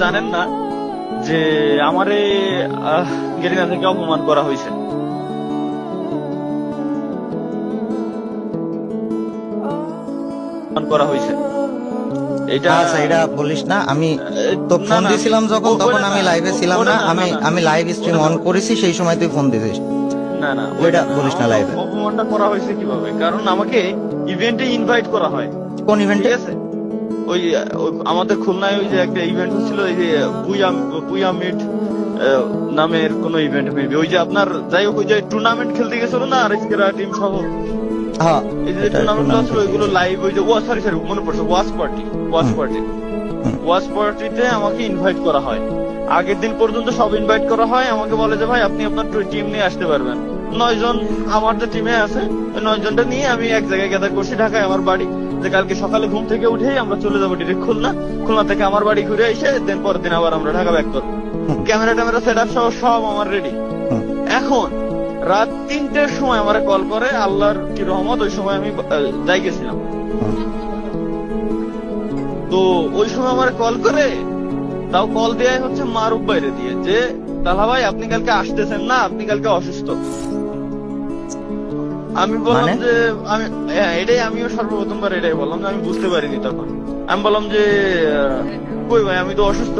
জানেন না যে আমারে গেরিনা থেকে অপমান করা হয়েছে। এটা আচ্ছা, এটা বলিস না। আমি তো না ফোন না দিছিলাম যখন, তখন ওটা আমি না, লাইভে ছিলাম ওটা না। না, আমি না, না, আমি লাইভ স্ট্রিম ওটা অন না, করেছি, সেই সময় তুই ফোন দিছিস। না না ওইটা না, বলিস না আমাকে লাইভে। অপমানটা করা হয়েছে কিভাবে? কারণ আমাকে ইভেন্টে ইনভাইট করা হয়, কোন ঠিক ইভেন্টে? আছে? ওই আমাদের খুলনায় ওই যে একটা ইভেন্ট হচ্ছিল, এই যে বুয়া বুয়া মিট নামের কোন ইভেন্ট, মেবি ওই যে আপনার, যাই হোক, ওই যে টুর্নামেন্ট খেলতে গেছিল না আরেকরা টিম সহ, হ্যাঁ, এই যে এটা টুর্নামেন্ট টুর্নামেন্ট ছিল ওইগুলো লাইভ, ওই যে সরি সরি মনে পড়ছে, ওয়াচ পার্টিতে আমাকে ইনভাইট করা হয়। আগের দিন পর্যন্ত সব ইনভাইট করা হয়, আমাকে বলে যে ভাই আপনি আপনার টিম নিয়ে আসতে পারবেন। 9 জন আমার যে টিমে আছে, ওই 9 জনটা নিয়ে আমি এক জায়গায় গ্যাদার করছি, ঢাকায় আমার বাড়ি, যে কালকে সকালে ঘুম থেকে উঠেই আমরা চলে যাবো ডিরেক্ট খুলনা থেকে আমার বাড়ি ঘুরে এসে দেন পরের দিন আবার আমরা ঢাকা ব্যাক করবো। ক্যামেরা ট্যামেরা সেট আপ সহ সব আমার রেডি। এখন রাত 3টের সময় আমার কল করে, আল্লাহর কি রহমত, ওই সময় আমি যাই গেছিলাম। তো ওই সময় আমার কল করে, তাও কল দেয় হচ্ছে মারুফ বাইরে দিয়ে, যে তালা ভাই আপনি কালকে আসতেছেন না, আপনি কালকে অসুস্থ। আমি বললাম মানে? যে আমি এটাই, আমিও সর্বপ্রথমবার এটাই বললাম যে আমি বুঝতে পারিনি তখন। আমি বললাম যে কই ভাই, আমি তো অসুস্থ।